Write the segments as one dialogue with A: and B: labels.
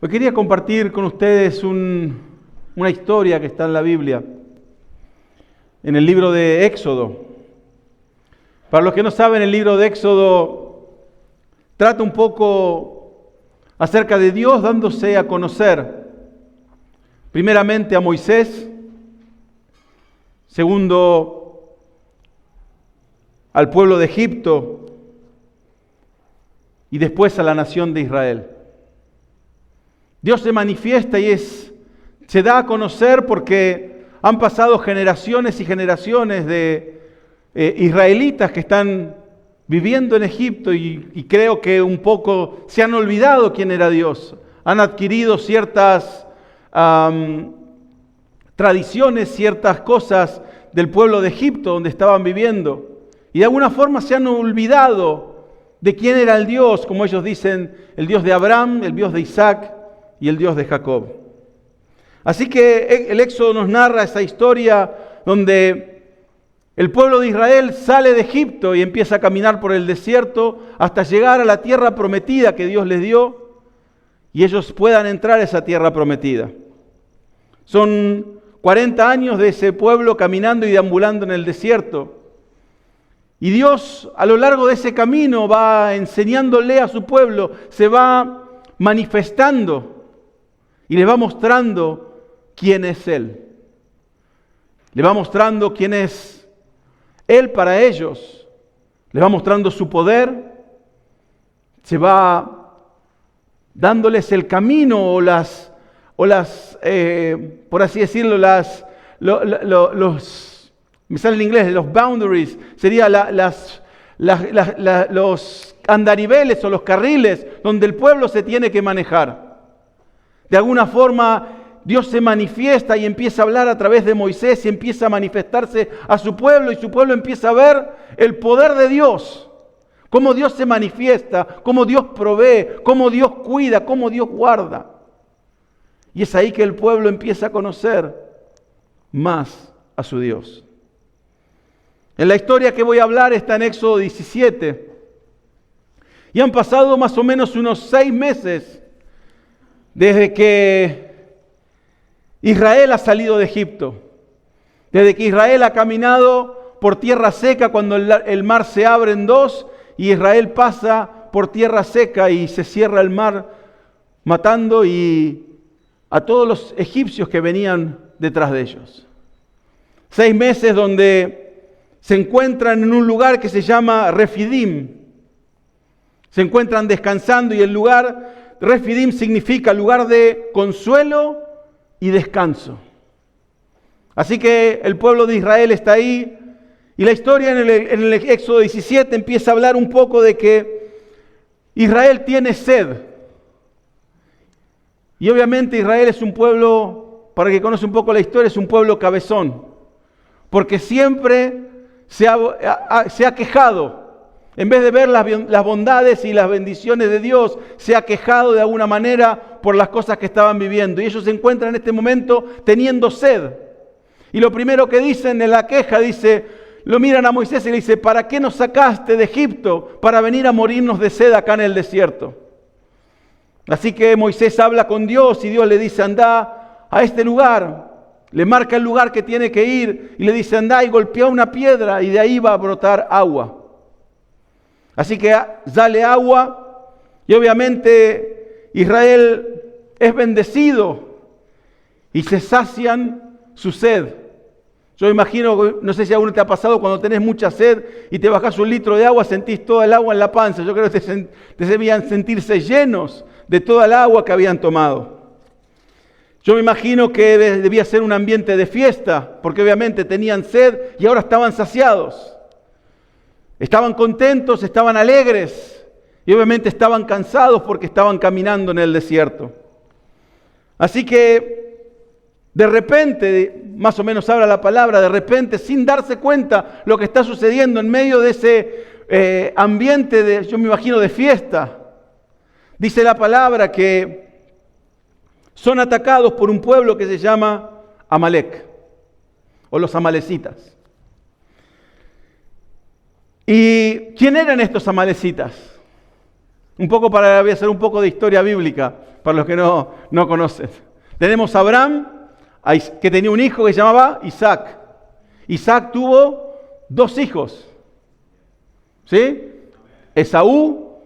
A: Hoy quería compartir con ustedes una historia que está en la Biblia, en el libro de Éxodo. Para los que no saben, el libro de Éxodo trata un poco acerca de Dios dándose a conocer, primeramente a Moisés, segundo al pueblo de Egipto y después a la nación de Israel. Dios se manifiesta y se da a conocer porque han pasado generaciones y generaciones de israelitas que están viviendo en Egipto y creo que un poco se han olvidado quién era Dios. Han adquirido ciertas tradiciones, ciertas cosas del pueblo de Egipto donde estaban viviendo. Y de alguna forma se han olvidado de quién era el Dios, como ellos dicen, el Dios de Abraham, el Dios de Isaac y el Dios de Jacob. Así que el Éxodo nos narra esa historia donde el pueblo de Israel sale de Egipto y empieza a caminar por el desierto hasta llegar a la tierra prometida que Dios les dio y ellos puedan entrar a esa tierra prometida. Son 40 años de ese pueblo caminando y deambulando en el desierto. Y Dios a lo largo de ese camino va enseñándole a su pueblo, se va manifestando y le va mostrando quién es Él. Le va mostrando quién es Él para ellos. Le va mostrando su poder. Se va dándoles el camino o las por así decirlo, me sale en inglés, los boundaries, sería los andariveles o los carriles donde el pueblo se tiene que manejar. De alguna forma, Dios se manifiesta y empieza a hablar a través de Moisés y empieza a manifestarse a su pueblo y su pueblo empieza a ver el poder de Dios. Cómo Dios se manifiesta, cómo Dios provee, cómo Dios cuida, cómo Dios guarda. Y es ahí que el pueblo empieza a conocer más a su Dios. En la historia que voy a hablar está en Éxodo 17. Y han pasado más o menos unos 6 meses desde que Israel ha salido de Egipto. Desde que Israel ha caminado por tierra seca cuando el mar se abre en dos y Israel pasa por tierra seca y se cierra el mar matando a todos los egipcios que venían detrás de ellos. 6 meses donde se encuentran en un lugar que se llama Refidim. Se encuentran descansando y el lugar Refidim significa lugar de consuelo y descanso. Así que el pueblo de Israel está ahí y la historia en el Éxodo 17 empieza a hablar un poco de que Israel tiene sed. Y obviamente Israel es un pueblo, para el que conoce un poco la historia, es un pueblo cabezón. Porque siempre se ha quejado. En vez de ver las bondades y las bendiciones de Dios, se ha quejado de alguna manera por las cosas que estaban viviendo. Y ellos se encuentran en este momento teniendo sed. Y lo primero que dicen en la queja, lo miran a Moisés y le dice, ¿para qué nos sacaste de Egipto para venir a morirnos de sed acá en el desierto? Así que Moisés habla con Dios y Dios le dice, anda a este lugar. Le marca el lugar que tiene que ir y le dice, anda y golpea una piedra y de ahí va a brotar agua. Así que sale agua y obviamente Israel es bendecido y se sacian su sed. Yo imagino, no sé si a uno te ha pasado cuando tenés mucha sed y te bajás 1 litro de agua, sentís toda el agua en la panza. Yo creo que debían sentirse llenos de toda el agua que habían tomado. Yo me imagino que debía ser un ambiente de fiesta, porque obviamente tenían sed y ahora estaban saciados. Estaban contentos, estaban alegres y obviamente estaban cansados porque estaban caminando en el desierto. Así que de repente, más o menos habla la palabra, de repente, sin darse cuenta lo que está sucediendo en medio de ese ambiente, yo me imagino, de fiesta, dice la palabra que son atacados por un pueblo que se llama Amalek, o los amalecitas. ¿Y quién eran estos amalecitas? Un poco voy a hacer un poco de historia bíblica, para los que no conocen. Tenemos a Abraham, que tenía un hijo que se llamaba Isaac. Isaac tuvo 2 hijos, ¿sí? Esaú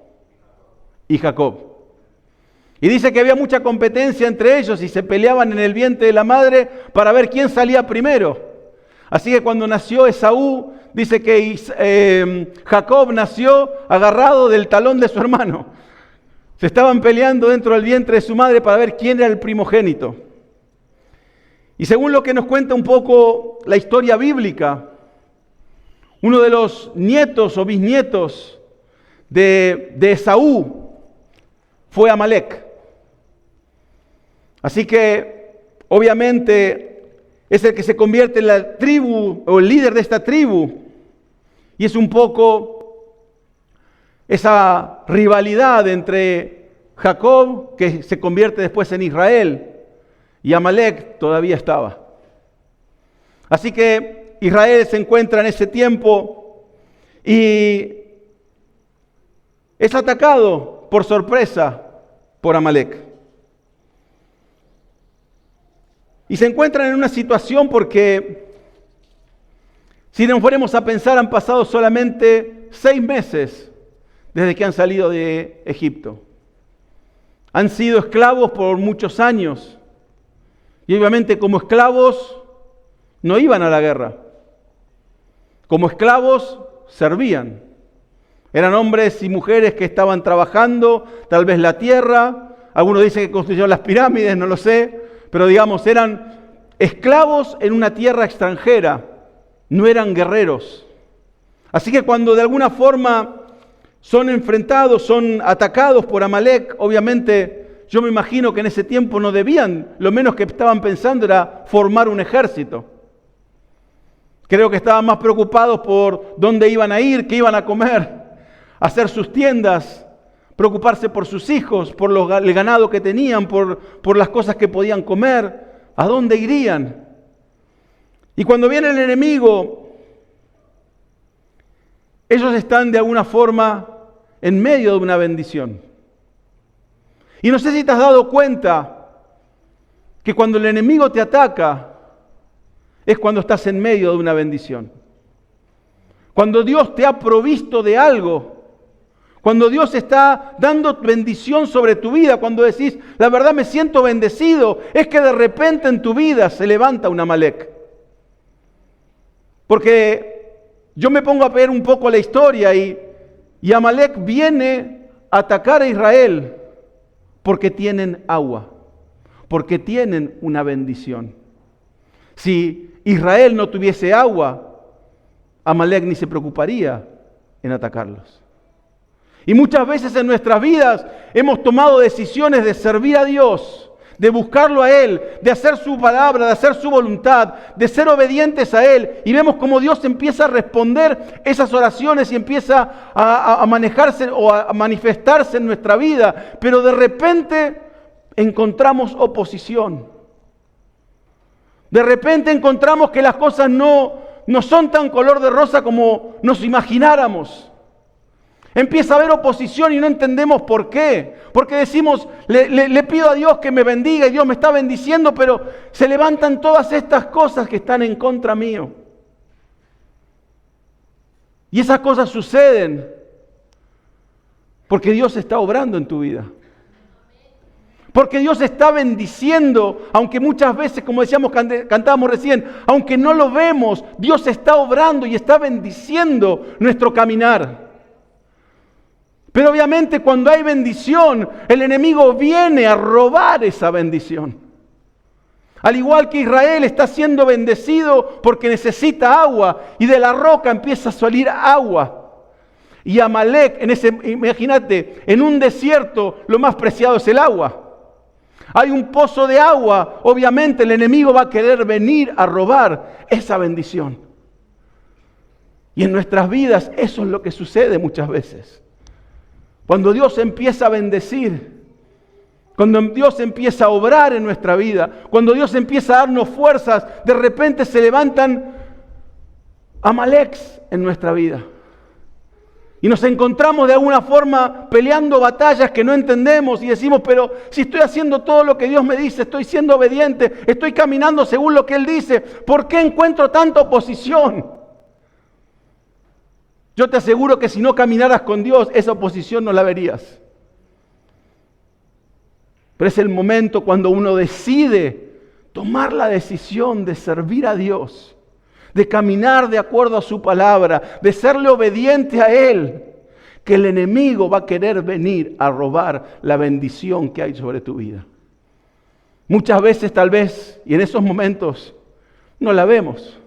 A: y Jacob. Y dice que había mucha competencia entre ellos y se peleaban en el vientre de la madre para ver quién salía primero. Así que cuando nació Esaú, dice que Jacob nació agarrado del talón de su hermano. Se estaban peleando dentro del vientre de su madre para ver quién era el primogénito. Y según lo que nos cuenta un poco la historia bíblica, uno de los nietos o bisnietos de Esaú fue Amalek. Así que, obviamente, es el que se convierte en la tribu o el líder de esta tribu. Y es un poco esa rivalidad entre Jacob, que se convierte después en Israel, y Amalek todavía estaba. Así que Israel se encuentra en ese tiempo y es atacado por sorpresa por Amalek. Y se encuentran en una situación porque, si nos fuéramos a pensar, han pasado solamente 6 meses desde que han salido de Egipto. Han sido esclavos por muchos años. Y obviamente como esclavos no iban a la guerra. Como esclavos servían. Eran hombres y mujeres que estaban trabajando, tal vez la tierra. Algunos dicen que construyeron las pirámides, no lo sé. Pero digamos, eran esclavos en una tierra extranjera. No eran guerreros. Así que cuando de alguna forma son enfrentados, son atacados por Amalek, obviamente yo me imagino que en ese tiempo no debían, lo menos que estaban pensando era formar un ejército. Creo que estaban más preocupados por dónde iban a ir, qué iban a comer, hacer sus tiendas, preocuparse por sus hijos, por el ganado que tenían, por las cosas que podían comer, a dónde irían. Y cuando viene el enemigo, ellos están de alguna forma en medio de una bendición. Y no sé si te has dado cuenta que cuando el enemigo te ataca es cuando estás en medio de una bendición. Cuando Dios te ha provisto de algo, cuando Dios está dando bendición sobre tu vida, cuando decís, la verdad me siento bendecido, es que de repente en tu vida se levanta un Amalek. Porque yo me pongo a ver un poco la historia y Amalek viene a atacar a Israel porque tienen agua, porque tienen una bendición. Si Israel no tuviese agua, Amalek ni se preocuparía en atacarlos. Y muchas veces en nuestras vidas hemos tomado decisiones de servir a Dios, de buscarlo a Él, de hacer su palabra, de hacer su voluntad, de ser obedientes a Él. Y vemos cómo Dios empieza a responder esas oraciones y empieza a manejarse o a manifestarse en nuestra vida. Pero de repente encontramos oposición. De repente encontramos que las cosas no son tan color de rosa como nos imagináramos. Empieza a haber oposición y no entendemos por qué. Porque decimos, le pido a Dios que me bendiga y Dios me está bendiciendo, pero se levantan todas estas cosas que están en contra mío. Y esas cosas suceden porque Dios está obrando en tu vida. Porque Dios está bendiciendo, aunque muchas veces, como decíamos, cantábamos recién, aunque no lo vemos, Dios está obrando y está bendiciendo nuestro caminar. Pero obviamente cuando hay bendición, el enemigo viene a robar esa bendición. Al igual que Israel está siendo bendecido porque necesita agua y de la roca empieza a salir agua. Y Amalek, imagínate, en un desierto lo más preciado es el agua. Hay un pozo de agua, obviamente el enemigo va a querer venir a robar esa bendición. Y en nuestras vidas eso es lo que sucede muchas veces. Cuando Dios empieza a bendecir, cuando Dios empieza a obrar en nuestra vida, cuando Dios empieza a darnos fuerzas, de repente se levantan Amaleks en nuestra vida. Y nos encontramos de alguna forma peleando batallas que no entendemos y decimos, pero si estoy haciendo todo lo que Dios me dice, estoy siendo obediente, estoy caminando según lo que Él dice, ¿por qué encuentro tanta oposición? Yo te aseguro que si no caminaras con Dios, esa oposición no la verías. Pero es el momento cuando uno decide tomar la decisión de servir a Dios, de caminar de acuerdo a su palabra, de serle obediente a Él, que el enemigo va a querer venir a robar la bendición que hay sobre tu vida. Muchas veces tal vez, y en esos momentos, no la vemos.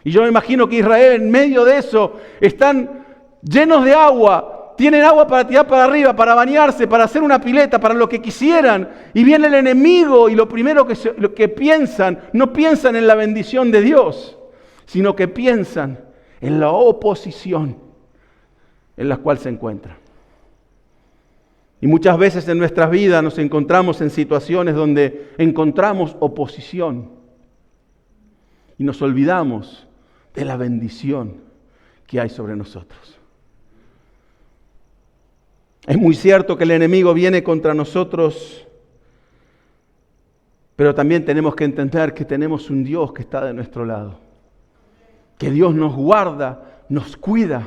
A: Y yo me imagino que Israel en medio de eso están llenos de agua, tienen agua para tirar para arriba, para bañarse, para hacer una pileta, para lo que quisieran. Y viene el enemigo y lo primero que piensan, no piensan en la bendición de Dios, sino que piensan en la oposición en la cual se encuentran. Y muchas veces en nuestras vidas nos encontramos en situaciones donde encontramos oposición y nos olvidamos de la bendición que hay sobre nosotros. Es muy cierto que el enemigo viene contra nosotros, pero también tenemos que entender que tenemos un Dios que está de nuestro lado. Que Dios nos guarda, nos cuida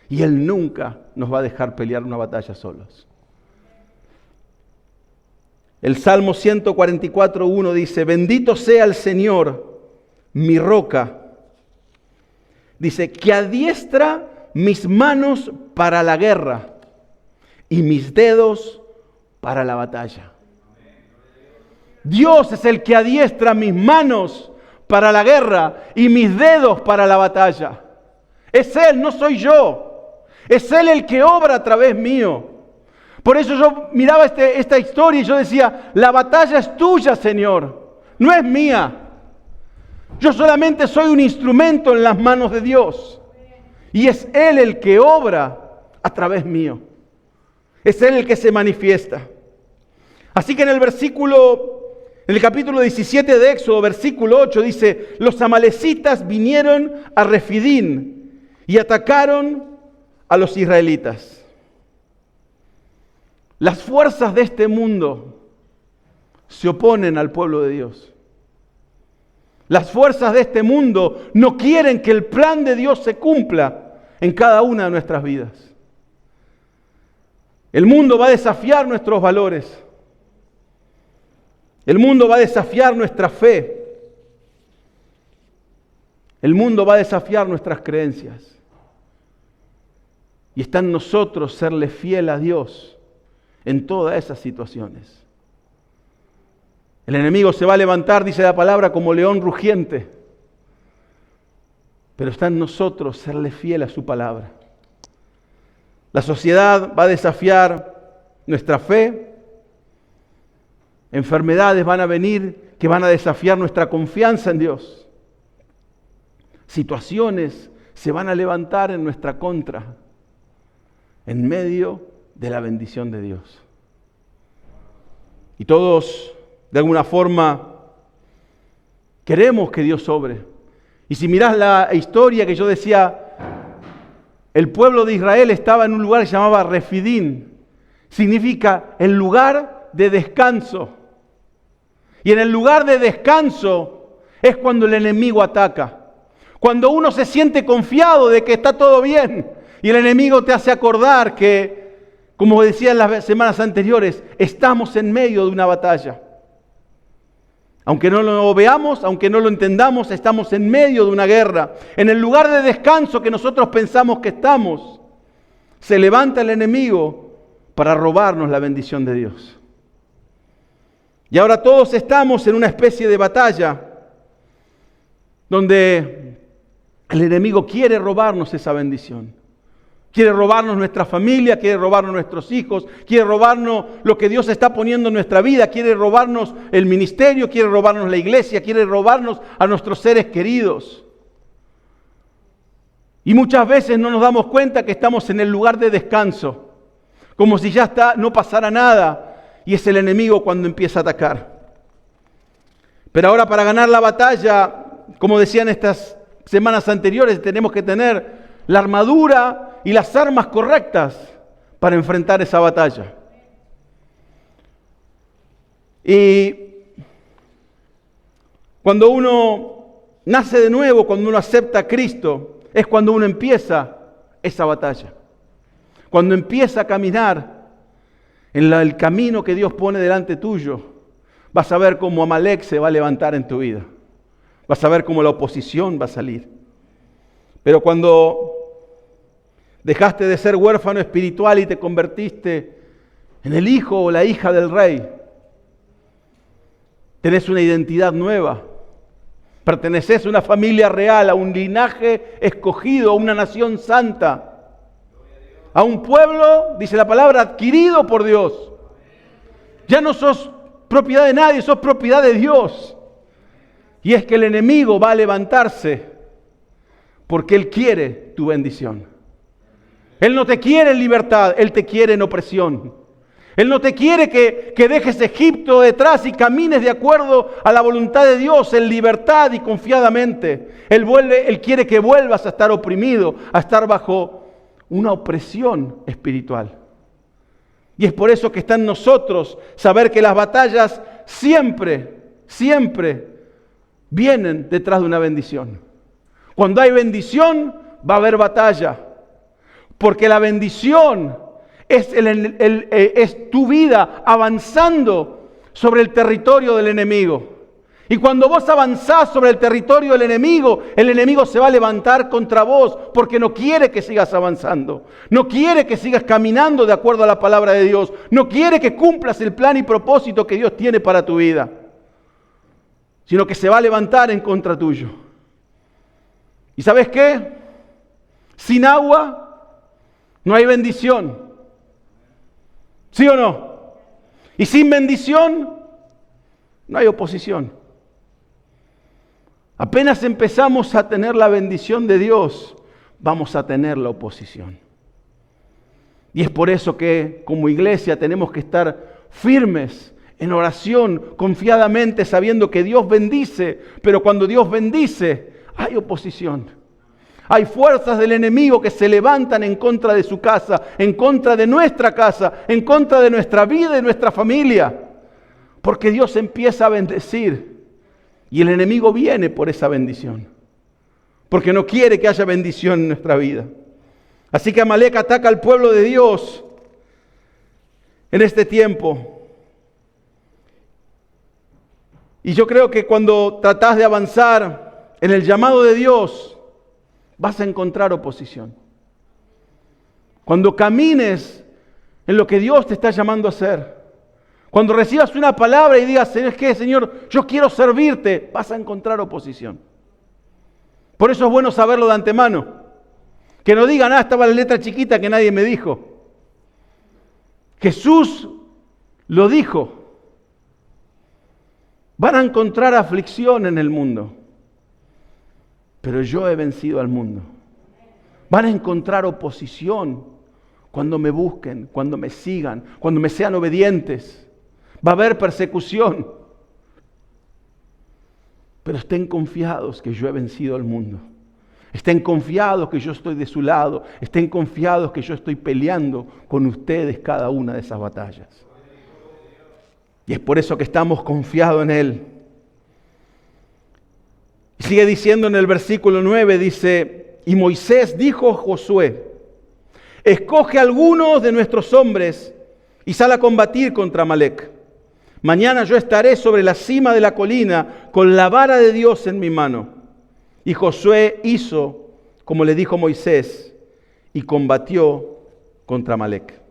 A: y Él nunca nos va a dejar pelear una batalla solos. El Salmo 144:1 dice, bendito sea el Señor, mi roca. Dice, que adiestra mis manos para la guerra y mis dedos para la batalla. Dios es el que adiestra mis manos para la guerra y mis dedos para la batalla. Es Él, no soy yo. Es Él el que obra a través mío. Por eso yo miraba esta historia y yo decía, la batalla es tuya, Señor, no es mía. Yo solamente soy un instrumento en las manos de Dios. Y es Él el que obra a través mío. Es Él el que se manifiesta. Así que en el capítulo 17 de Éxodo, versículo 8, dice, los amalecitas vinieron a Refidín y atacaron a los israelitas. Las fuerzas de este mundo se oponen al pueblo de Dios. Las fuerzas de este mundo no quieren que el plan de Dios se cumpla en cada una de nuestras vidas. El mundo va a desafiar nuestros valores. El mundo va a desafiar nuestra fe. El mundo va a desafiar nuestras creencias. Y está en nosotros serle fiel a Dios en todas esas situaciones. El enemigo se va a levantar, dice la palabra, como león rugiente. Pero está en nosotros serle fiel a su palabra. La sociedad va a desafiar nuestra fe. Enfermedades van a venir que van a desafiar nuestra confianza en Dios. Situaciones se van a levantar en nuestra contra en medio de la bendición de Dios. Y todos, de alguna forma, queremos que Dios obre. Y si mirás la historia que yo decía, el pueblo de Israel estaba en un lugar que se llamaba Refidín. Significa el lugar de descanso. Y en el lugar de descanso es cuando el enemigo ataca. Cuando uno se siente confiado de que está todo bien y el enemigo te hace acordar que, como decía en las semanas anteriores, estamos en medio de una batalla. Aunque no lo veamos, aunque no lo entendamos, estamos en medio de una guerra. En el lugar de descanso que nosotros pensamos que estamos, se levanta el enemigo para robarnos la bendición de Dios. Y ahora todos estamos en una especie de batalla donde el enemigo quiere robarnos esa bendición. Quiere robarnos nuestra familia, quiere robarnos nuestros hijos, quiere robarnos lo que Dios está poniendo en nuestra vida, quiere robarnos el ministerio, quiere robarnos la iglesia, quiere robarnos a nuestros seres queridos. Y muchas veces no nos damos cuenta que estamos en el lugar de descanso, como si ya no pasara nada, y es el enemigo cuando empieza a atacar. Pero ahora para ganar la batalla, como decían estas semanas anteriores, tenemos que tener la armadura y las armas correctas para enfrentar esa batalla. Y cuando uno nace de nuevo, cuando uno acepta a Cristo, es cuando uno empieza esa batalla. Cuando empieza a caminar en el camino que Dios pone delante tuyo, vas a ver cómo Amalek se va a levantar en tu vida. Vas a ver cómo la oposición va a salir. Pero cuando dejaste de ser huérfano espiritual y te convertiste en el hijo o la hija del rey, tenés una identidad nueva. Perteneces a una familia real, a un linaje escogido, a una nación santa. A un pueblo, dice la palabra, adquirido por Dios. Ya no sos propiedad de nadie, sos propiedad de Dios. Y es que el enemigo va a levantarse porque Él quiere tu bendición. Él no te quiere en libertad, Él te quiere en opresión. Él no te quiere que dejes Egipto detrás y camines de acuerdo a la voluntad de Dios, en libertad y confiadamente. Él quiere que vuelvas a estar oprimido, a estar bajo una opresión espiritual. Y es por eso que está en nosotros saber que las batallas siempre vienen detrás de una bendición. Cuando hay bendición, va a haber batalla. Porque la bendición es tu vida avanzando sobre el territorio del enemigo. Y cuando vos avanzás sobre el territorio del enemigo, el enemigo se va a levantar contra vos porque no quiere que sigas avanzando. No quiere que sigas caminando de acuerdo a la palabra de Dios. No quiere que cumplas el plan y propósito que Dios tiene para tu vida. Sino que se va a levantar en contra tuyo. ¿Y sabes qué? Sin agua no hay bendición. ¿Sí o no? Y sin bendición no hay oposición. Apenas empezamos a tener la bendición de Dios, vamos a tener la oposición. Y es por eso que como iglesia tenemos que estar firmes en oración, confiadamente, sabiendo que Dios bendice, pero cuando Dios bendice, hay oposición. Hay fuerzas del enemigo que se levantan en contra de su casa, en contra de nuestra casa, en contra de nuestra vida y nuestra familia. Porque Dios empieza a bendecir y el enemigo viene por esa bendición. Porque no quiere que haya bendición en nuestra vida. Así que Amalek ataca al pueblo de Dios en este tiempo. Y yo creo que cuando tratás de avanzar en el llamado de Dios, vas a encontrar oposición. Cuando camines en lo que Dios te está llamando a hacer, cuando recibas una palabra y digas, ¿sabes qué, Señor? Yo quiero servirte, vas a encontrar oposición. Por eso es bueno saberlo de antemano. Que no digan, estaba la letra chiquita que nadie me dijo. Jesús lo dijo. Van a encontrar aflicción en el mundo, pero yo he vencido al mundo. Van a encontrar oposición cuando me busquen, cuando me sigan, cuando me sean obedientes. Va a haber persecución. Pero estén confiados que yo he vencido al mundo. Estén confiados que yo estoy de su lado. Estén confiados que yo estoy peleando con ustedes cada una de esas batallas. Y es por eso que estamos confiados en Él. Sigue diciendo en el versículo 9, dice, y Moisés dijo a Josué, escoge a algunos de nuestros hombres y sal a combatir contra Amalek. Mañana yo estaré sobre la cima de la colina con la vara de Dios en mi mano. Y Josué hizo como le dijo Moisés y combatió contra Amalek.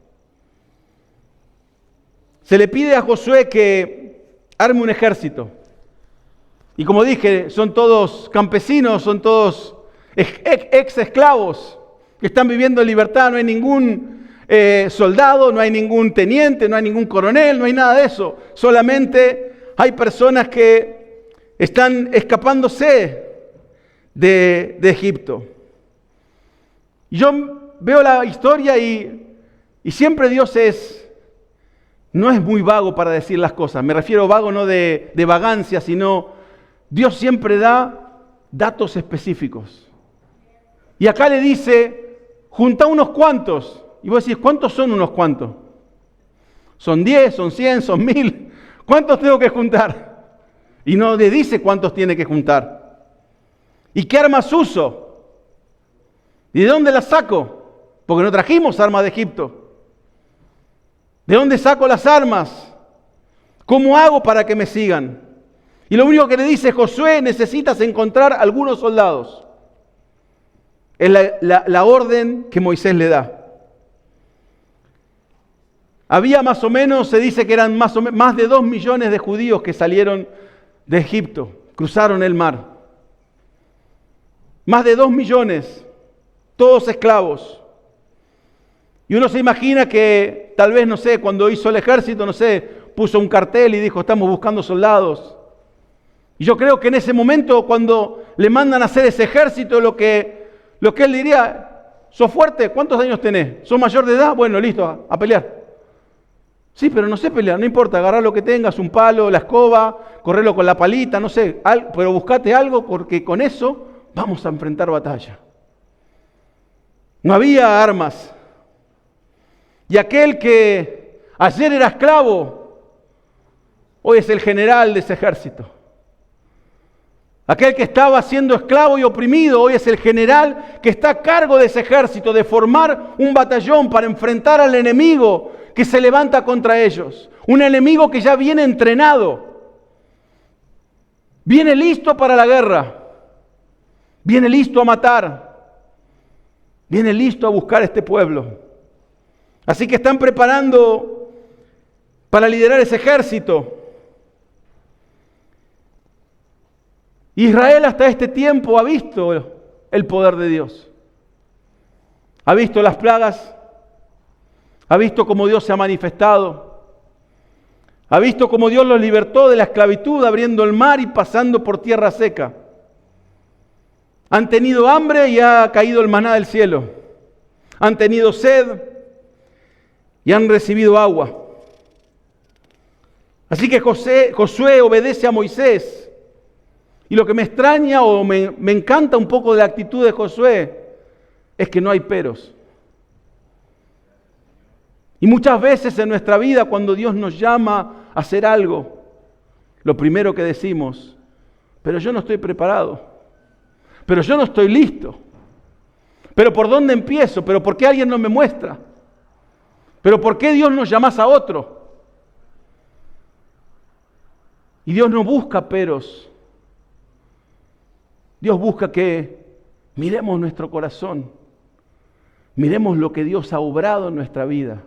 A: Se le pide a Josué que arme un ejército. Y como dije, son todos campesinos, son todos ex esclavos que están viviendo en libertad. No hay ningún soldado, no hay ningún teniente, no hay ningún coronel, no hay nada de eso. Solamente hay personas que están escapándose de Egipto. Y yo veo la historia y siempre Dios no es muy vago para decir las cosas. Me refiero vago no de vagancia, sino Dios siempre da datos específicos. Y acá le dice junta unos cuantos. Y vos decís, ¿cuántos son unos cuantos? ¿Son 10, son 100, son 1000? ¿Cuántos tengo que juntar? Y no le dice cuántos tiene que juntar. ¿Y qué armas uso? ¿Y de dónde las saco? Porque no trajimos armas de Egipto. ¿De dónde saco las armas? ¿Cómo hago para que me sigan? Y lo único que le dice Josué, necesitas encontrar algunos soldados. Es la orden que Moisés le da. Había más o menos, se dice que eran más de 2 millones de judíos que salieron de Egipto, cruzaron el mar. Más de 2 millones, todos esclavos. Y uno se imagina que tal vez, no sé, cuando hizo el ejército, no sé, puso un cartel y dijo, estamos buscando soldados. Y yo creo que en ese momento, cuando le mandan a hacer ese ejército, lo que él diría, ¿sos fuerte? ¿Cuántos años tenés? ¿Sos mayor de edad? Bueno, listo, a pelear. Sí, pero no sé pelear, no importa, agarrar lo que tengas, un palo, la escoba, correrlo con la palita, no sé, pero buscate algo porque con eso vamos a enfrentar batalla. No había armas. Y aquel que ayer era esclavo, hoy es el general de ese ejército. Aquel que estaba siendo esclavo y oprimido, hoy es el general que está a cargo de ese ejército, de formar un batallón para enfrentar al enemigo que se levanta contra ellos. Un enemigo que ya viene entrenado, viene listo para la guerra, viene listo a matar, viene listo a buscar a este pueblo. Así que están preparando para liderar ese ejército. Israel hasta este tiempo ha visto el poder de Dios. Ha visto las plagas, ha visto cómo Dios se ha manifestado, ha visto cómo Dios los libertó de la esclavitud, abriendo el mar y pasando por tierra seca. Han tenido hambre y ha caído el maná del cielo. Han tenido sed y han recibido agua. Así que Josué obedece a Moisés. Y lo que me extraña o me encanta un poco de la actitud de Josué es que no hay peros. Y muchas veces en nuestra vida, cuando Dios nos llama a hacer algo, lo primero que decimos, pero yo no estoy preparado, pero yo no estoy listo, pero ¿por dónde empiezo? ¿Pero por qué alguien no me muestra? ¿Pero por qué Dios nos llama a otro? Y Dios no busca peros. Dios busca que miremos nuestro corazón, miremos lo que Dios ha obrado en nuestra vida,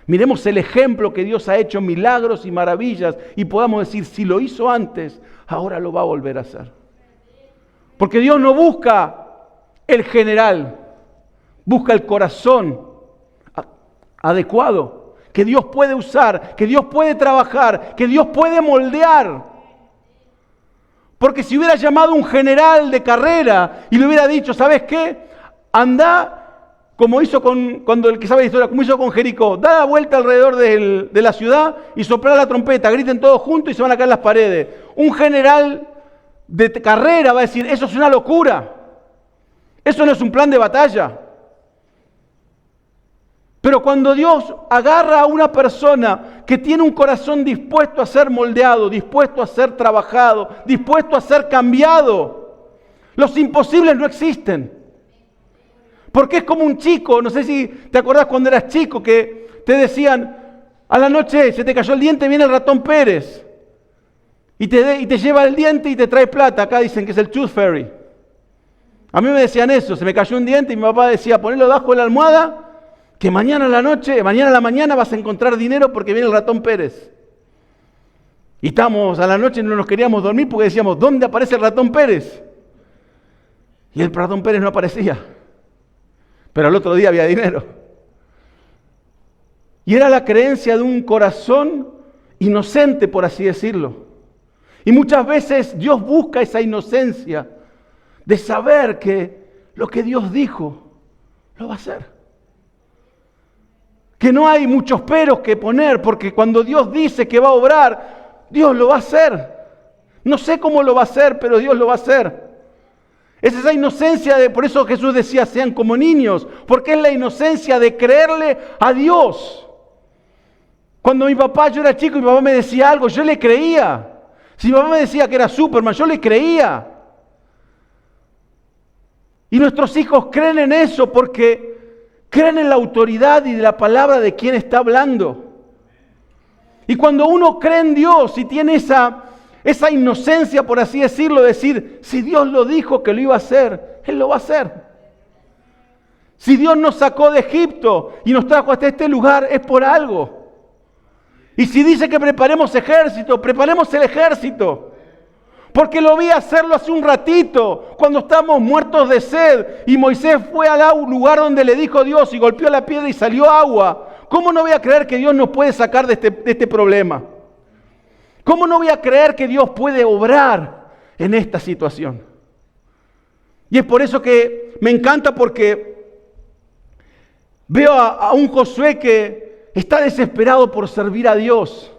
A: miremos el ejemplo que Dios ha hecho, milagros y maravillas, y podamos decir, si lo hizo antes, ahora lo va a volver a hacer. Porque Dios no busca el general, busca el corazón adecuado, que Dios puede usar, que Dios puede trabajar, que Dios puede moldear. Porque si hubiera llamado un general de carrera y le hubiera dicho, ¿sabes qué? Anda, como hizo cuando el que sabe la historia, como hizo con Jericó, da la vuelta alrededor de la ciudad y sopla la trompeta, griten todos juntos y se van a caer las paredes. Un general de carrera va a decir, eso es una locura, eso no es un plan de batalla. Pero cuando Dios agarra a una persona que tiene un corazón dispuesto a ser moldeado, dispuesto a ser trabajado, dispuesto a ser cambiado, los imposibles no existen. Porque es como un chico, no sé si te acordás cuando eras chico, que te decían, a la noche se te cayó el diente, viene el ratón Pérez. Y te lleva el diente y te trae plata. Acá dicen que es el Tooth Fairy. A mí me decían eso, se me cayó un diente y mi papá decía, ponelo debajo de la almohada, que mañana a la mañana vas a encontrar dinero porque viene el ratón Pérez. Y estábamos a la noche y no nos queríamos dormir porque decíamos, ¿dónde aparece el ratón Pérez? Y el ratón Pérez no aparecía. Pero al otro día había dinero. Y era la creencia de un corazón inocente, por así decirlo. Y muchas veces Dios busca esa inocencia de saber que lo que Dios dijo, lo va a hacer. Que no hay muchos peros que poner, porque cuando Dios dice que va a obrar, Dios lo va a hacer. No sé cómo lo va a hacer, pero Dios lo va a hacer. Es esa inocencia por eso Jesús decía, sean como niños, porque es la inocencia de creerle a Dios. Cuando yo era chico y mi papá me decía algo, yo le creía. Si mi papá me decía que era Superman, yo le creía. Y nuestros hijos creen en eso porque creen en la autoridad y de la palabra de quien está hablando. Y cuando uno cree en Dios y tiene esa inocencia, por así decirlo, decir, si Dios lo dijo que lo iba a hacer, Él lo va a hacer. Si Dios nos sacó de Egipto y nos trajo hasta este lugar, es por algo. Y si dice que preparemos ejército, preparemos el ejército. Porque lo vi hacerlo hace un ratito, cuando estábamos muertos de sed, y Moisés fue al lugar donde le dijo Dios y golpeó la piedra y salió agua. ¿Cómo no voy a creer que Dios nos puede sacar de este problema? ¿Cómo no voy a creer que Dios puede obrar en esta situación? Y es por eso que me encanta, porque veo a un Josué que está desesperado por servir a Dios.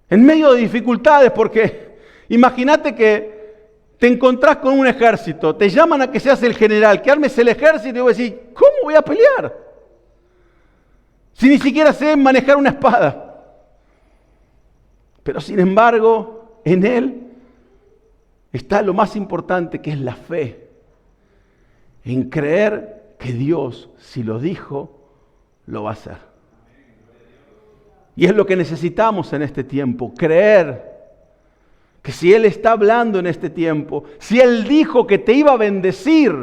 A: En medio de dificultades, porque imagínate que te encontrás con un ejército, te llaman a que seas el general, que armes el ejército y vos decís, ¿cómo voy a pelear? Si ni siquiera sé manejar una espada. Pero sin embargo, en él está lo más importante, que es la fe. En creer que Dios, si lo dijo, lo va a hacer. Y es lo que necesitamos en este tiempo, creer que si Él está hablando en este tiempo, si Él dijo que te iba a bendecir,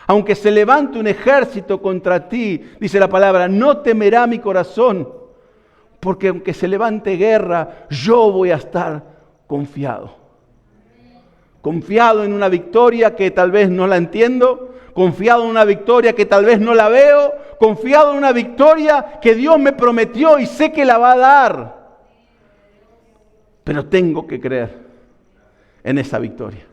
A: aunque se levante un ejército contra ti, dice la palabra, no temerá mi corazón, porque aunque se levante guerra, yo voy a estar confiado. Confiado en una victoria que tal vez no la entiendo, confiado en una victoria que tal vez no la veo, confiado en una victoria que Dios me prometió y sé que la va a dar. Pero tengo que creer en esa victoria.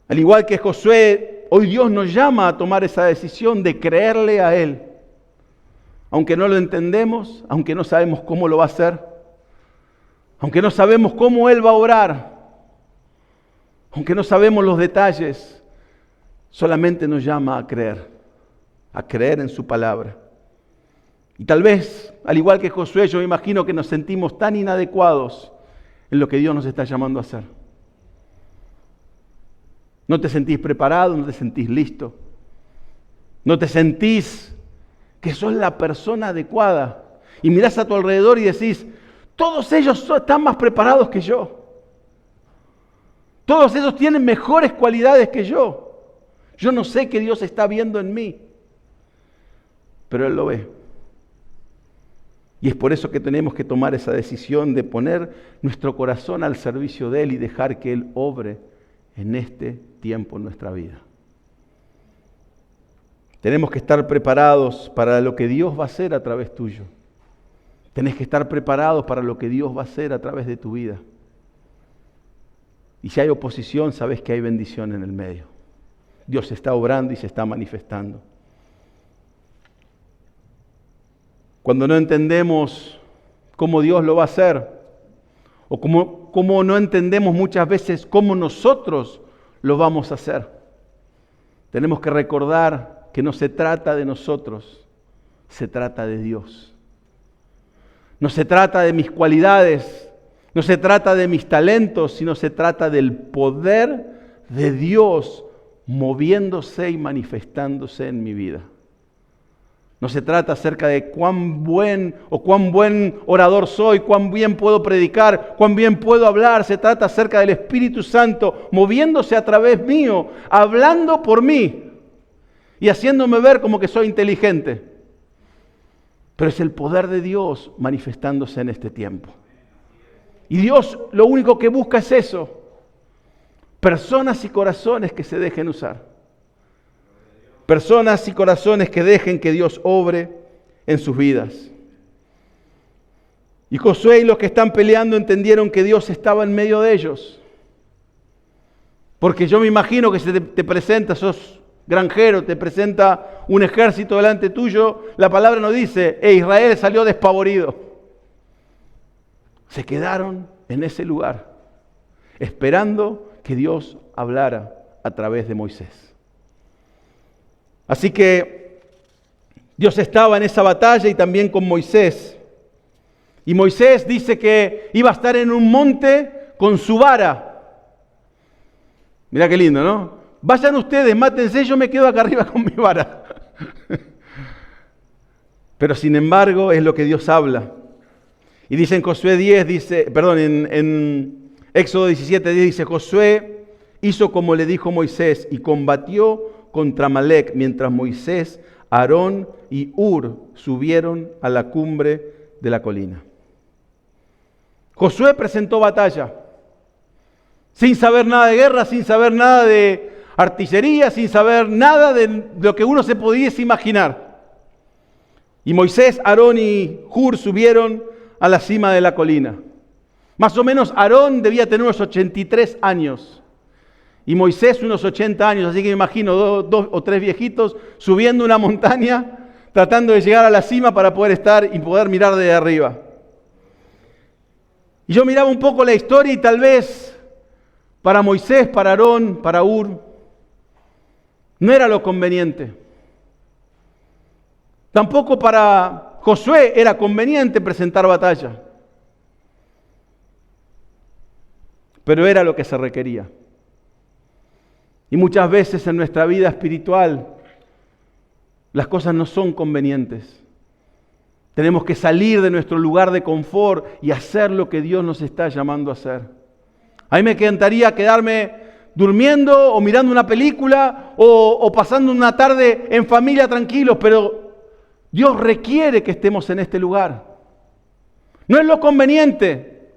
A: Al igual que Josué, hoy Dios nos llama a tomar esa decisión de creerle a Él. Aunque no lo entendemos, aunque no sabemos cómo lo va a hacer, aunque no sabemos cómo Él va a obrar, aunque no sabemos los detalles, solamente nos llama a creer en su palabra. Y tal vez, al igual que Josué, yo me imagino que nos sentimos tan inadecuados en lo que Dios nos está llamando a hacer. No te sentís preparado, no te sentís listo. No te sentís que sos la persona adecuada. Y mirás a tu alrededor y decís, todos ellos están más preparados que yo. Todos ellos tienen mejores cualidades que yo. Yo no sé qué Dios está viendo en mí, pero Él lo ve. Y es por eso que tenemos que tomar esa decisión de poner nuestro corazón al servicio de Él y dejar que Él obre en este tiempo en nuestra vida. Tenemos que estar preparados para lo que Dios va a hacer a través tuyo. Tenés que estar preparados para lo que Dios va a hacer a través de tu vida. Y si hay oposición, sabes que hay bendición en el medio. Dios está obrando y se está manifestando. Cuando no entendemos cómo Dios lo va a hacer, o cómo no entendemos muchas veces cómo nosotros lo vamos a hacer, tenemos que recordar que no se trata de nosotros, se trata de Dios. No se trata de mis cualidades, no se trata de mis talentos, sino se trata del poder de Dios moviéndose y manifestándose en mi vida. No se trata acerca de cuán buen orador soy, cuán bien puedo predicar, cuán bien puedo hablar. Se trata acerca del Espíritu Santo moviéndose a través mío, hablando por mí y haciéndome ver como que soy inteligente. Pero es el poder de Dios manifestándose en este tiempo. Y Dios lo único que busca es eso. Personas y corazones que se dejen usar. Personas y corazones que dejen que Dios obre en sus vidas. Y Josué y los que están peleando entendieron que Dios estaba en medio de ellos. Porque yo me imagino que se te presenta, sos granjero, te presenta un ejército delante tuyo, la palabra nos dice, Israel salió despavorido. Se quedaron en ese lugar. esperando que Dios hablara a través de Moisés. Así que Dios estaba en esa batalla y también con Moisés. Y Moisés dice que iba a estar en un monte con su vara. Mirá qué lindo, ¿no? Vayan ustedes, mátense, yo me quedo acá arriba con mi vara. Pero sin embargo es lo que Dios habla. Y dice en Josué 10, en Éxodo 17, 10 dice, Josué hizo como le dijo Moisés y combatió contra Amalec, mientras Moisés, Aarón y Hur subieron a la cumbre de la colina. Josué presentó batalla, sin saber nada de guerra, sin saber nada de artillería, sin saber nada de lo que uno se pudiese imaginar. Y Moisés, Aarón y Hur subieron a la cima de la colina. Más o menos Aarón debía tener unos 83 años y Moisés unos 80 años, así que me imagino dos o tres viejitos subiendo una montaña, tratando de llegar a la cima para poder estar y poder mirar desde arriba. Y yo miraba un poco la historia y tal vez para Moisés, para Aarón, para Hur, no era lo conveniente. Tampoco para Josué era conveniente presentar batalla. Pero era lo que se requería. Y muchas veces en nuestra vida espiritual las cosas no son convenientes. Tenemos que salir de nuestro lugar de confort y hacer lo que Dios nos está llamando a hacer. A mí me encantaría quedarme durmiendo o mirando una película o pasando una tarde en familia tranquilos, pero Dios requiere que estemos en este lugar. No es lo conveniente,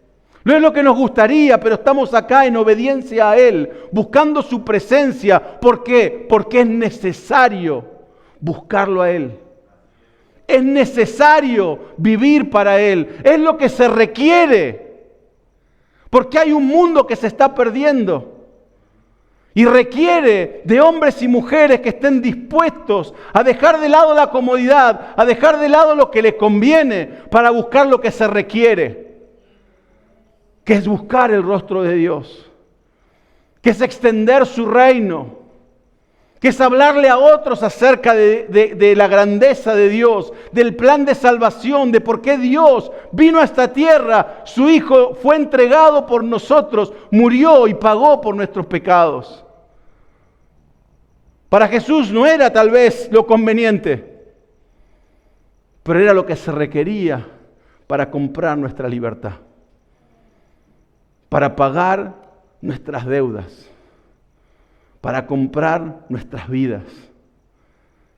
A: no es lo que nos gustaría, pero estamos acá en obediencia a Él, buscando su presencia. ¿Por qué? Porque es necesario buscarlo a Él. Es necesario vivir para Él. Es lo que se requiere. Porque hay un mundo que se está perdiendo. Y requiere de hombres y mujeres que estén dispuestos a dejar de lado la comodidad, a dejar de lado lo que les conviene para buscar lo que se requiere. Que es buscar el rostro de Dios. Que es extender su reino. Que es hablarle a otros acerca de la grandeza de Dios, del plan de salvación, de por qué Dios vino a esta tierra, su Hijo fue entregado por nosotros, murió y pagó por nuestros pecados. Para Jesús no era tal vez lo conveniente, pero era lo que se requería para comprar nuestra libertad, para pagar nuestras deudas, para comprar nuestras vidas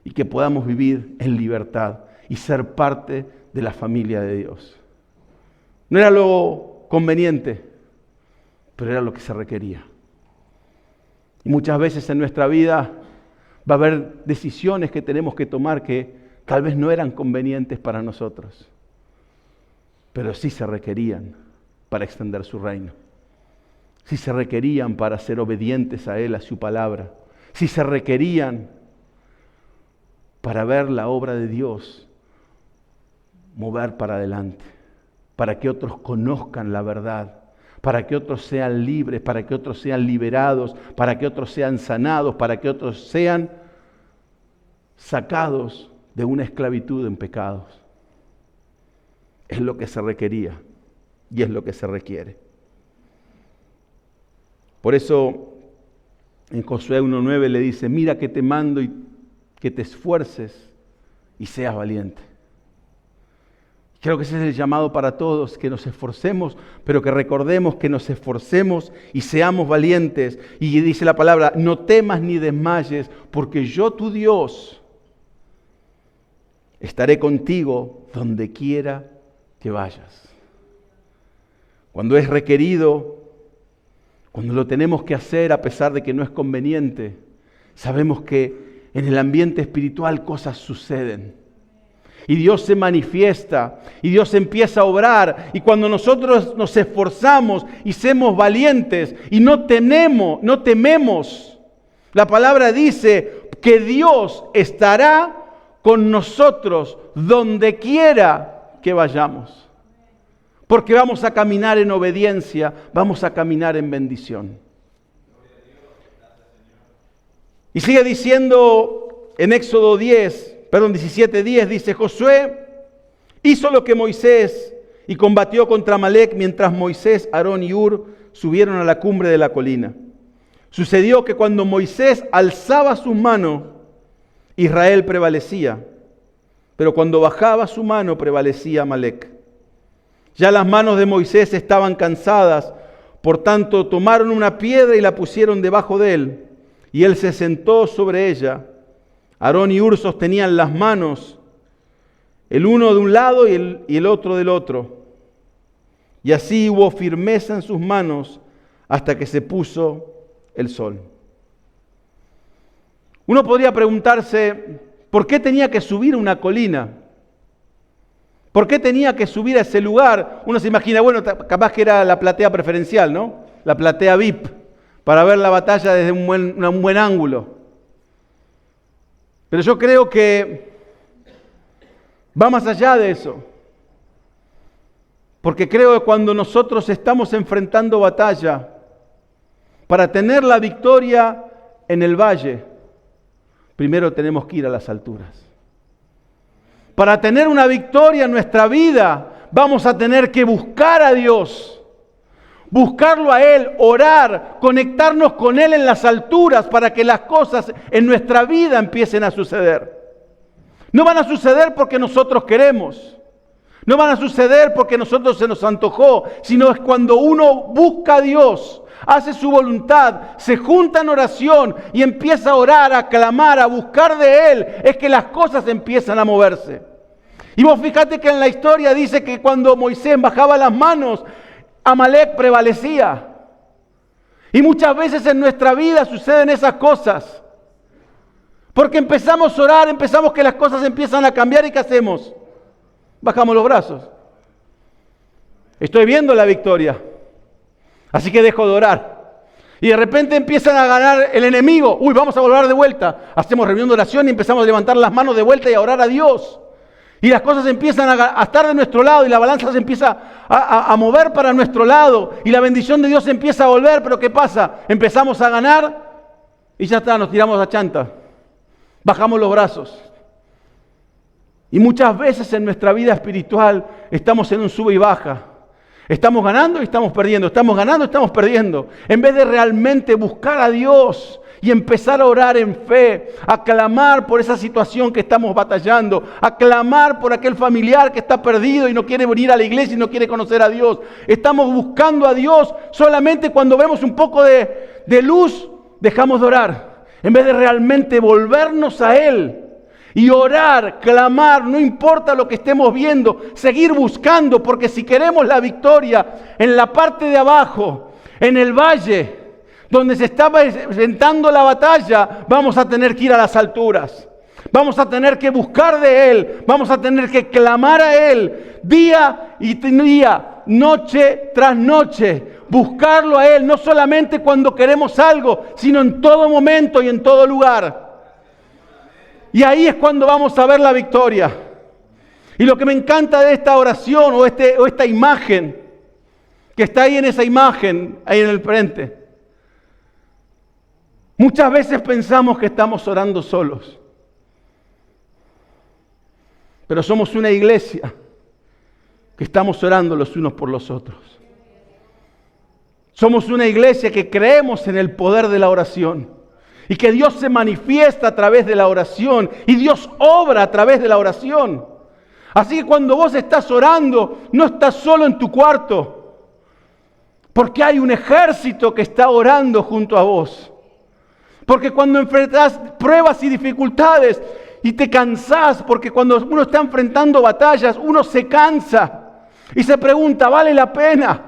A: y que podamos vivir en libertad y ser parte de la familia de Dios. No era lo conveniente, pero era lo que se requería. Y muchas veces en nuestra vida va a haber decisiones que tenemos que tomar que tal vez no eran convenientes para nosotros, pero sí se requerían para extender su reino. Si se requerían para ser obedientes a Él, a su palabra, si se requerían para ver la obra de Dios mover para adelante, para que otros conozcan la verdad, para que otros sean libres, para que otros sean liberados, para que otros sean sanados, para que otros sean sacados de una esclavitud en pecados. Es lo que se requería y es lo que se requiere. Por eso en Josué 1:9 le dice, mira que te mando y que te esfuerces y seas valiente. Creo que ese es el llamado para todos, que nos esforcemos, pero que recordemos que nos esforcemos y seamos valientes. Y dice la palabra, no temas ni desmayes, porque yo tu Dios estaré contigo donde quiera que vayas. Cuando es requerido, cuando lo tenemos que hacer a pesar de que no es conveniente, sabemos que en el ambiente espiritual cosas suceden. Y Dios se manifiesta, y Dios empieza a obrar. Y cuando nosotros nos esforzamos y somos valientes y no tememos, la palabra dice que Dios estará con nosotros donde quiera que vayamos. porque vamos a caminar en obediencia, vamos a caminar en bendición. Y sigue diciendo en Éxodo 17:10, dice: Josué hizo lo que Moisés y combatió contra Amalec mientras Moisés, Aarón y Hur subieron a la cumbre de la colina. Sucedió que cuando Moisés alzaba sus manos, Israel prevalecía, pero cuando bajaba su mano prevalecía Amalec. Ya las manos de Moisés estaban cansadas, por tanto tomaron una piedra y la pusieron debajo de él, y él se sentó sobre ella. Aarón y Hur sostenían las manos, el uno de un lado y el otro del otro. Y así hubo firmeza en sus manos hasta que se puso el sol. Uno podría preguntarse, ¿por qué tenía que subir una colina? ¿Por qué tenía que subir a ese lugar? Uno se imagina, bueno, capaz que era la platea preferencial, ¿no? La platea VIP, para ver la batalla desde un buen ángulo. Pero yo creo que va más allá de eso. Porque creo que cuando nosotros estamos enfrentando batalla, para tener la victoria en el valle, primero tenemos que ir a las alturas. Para tener una victoria en nuestra vida, vamos a tener que buscar a Dios, buscarlo a Él, orar, conectarnos con Él en las alturas para que las cosas en nuestra vida empiecen a suceder. No van a suceder porque nosotros queremos, no van a suceder porque a nosotros se nos antojó, sino es cuando uno busca a Dios, hace su voluntad, se junta en oración y empieza a orar, a clamar, a buscar de Él, es que las cosas empiezan a moverse. Y vos fíjate que en la historia dice que cuando Moisés bajaba las manos, Amalec prevalecía. Y muchas veces en nuestra vida suceden esas cosas. Porque empezamos a orar, empezamos que las cosas empiezan a cambiar y ¿qué hacemos? Bajamos los brazos. Estoy viendo la victoria, así que dejo de orar. Y de repente empiezan a ganar el enemigo. Uy, vamos a volver de vuelta. Hacemos reunión de oración y empezamos a levantar las manos de vuelta y a orar a Dios. Y las cosas empiezan a estar de nuestro lado y la balanza se empieza a mover para nuestro lado. Y la bendición de Dios empieza a volver. Pero ¿qué pasa? Empezamos a ganar y ya está, nos tiramos la chanta. Bajamos los brazos. Y muchas veces en nuestra vida espiritual estamos en un sube y baja. Estamos ganando y estamos perdiendo. Estamos ganando y estamos perdiendo. En vez de realmente buscar a Dios y empezar a orar en fe, a clamar por esa situación que estamos batallando, a clamar por aquel familiar que está perdido y no quiere venir a la iglesia y no quiere conocer a Dios. Estamos buscando a Dios solamente cuando vemos un poco de luz, dejamos de orar. En vez de realmente volvernos a Él y orar, clamar, no importa lo que estemos viendo, seguir buscando, porque si queremos la victoria en la parte de abajo, en el valle, donde se estaba enfrentando la batalla, vamos a tener que ir a las alturas. Vamos a tener que buscar de Él, vamos a tener que clamar a Él día y día, noche tras noche, buscarlo a Él, no solamente cuando queremos algo, sino en todo momento y en todo lugar. Y ahí es cuando vamos a ver la victoria. Y lo que me encanta de esta oración o esta imagen, que está ahí en esa imagen, ahí en el frente. Muchas veces pensamos que estamos orando solos. Pero somos una iglesia que estamos orando los unos por los otros. Somos una iglesia que creemos en el poder de la oración. Y que Dios se manifiesta a través de la oración. Y Dios obra a través de la oración. Así que cuando vos estás orando, no estás solo en tu cuarto. Porque hay un ejército que está orando junto a vos. Porque cuando enfrentas pruebas y dificultades y te cansás, porque cuando uno está enfrentando batallas, uno se cansa y se pregunta, ¿vale la pena?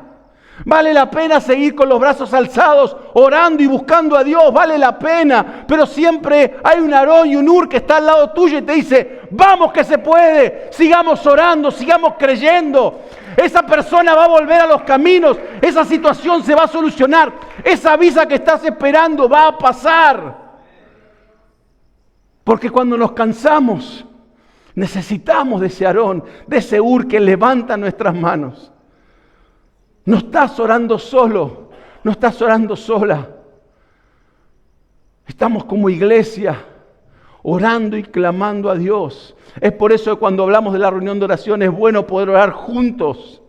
A: ¿Vale la pena seguir con los brazos alzados, orando y buscando a Dios? ¿Vale la pena? Pero siempre hay un Aarón y un Hur que está al lado tuyo y te dice, vamos que se puede, sigamos orando, sigamos creyendo. Esa persona va a volver a los caminos, esa situación se va a solucionar, esa visa que estás esperando va a pasar. Porque cuando nos cansamos, necesitamos de ese Aarón, de ese Hur que levanta nuestras manos. No estás orando solo, no estás orando sola. Estamos como iglesia orando y clamando a Dios. Es por eso que cuando hablamos de la reunión de oración es bueno poder orar juntos,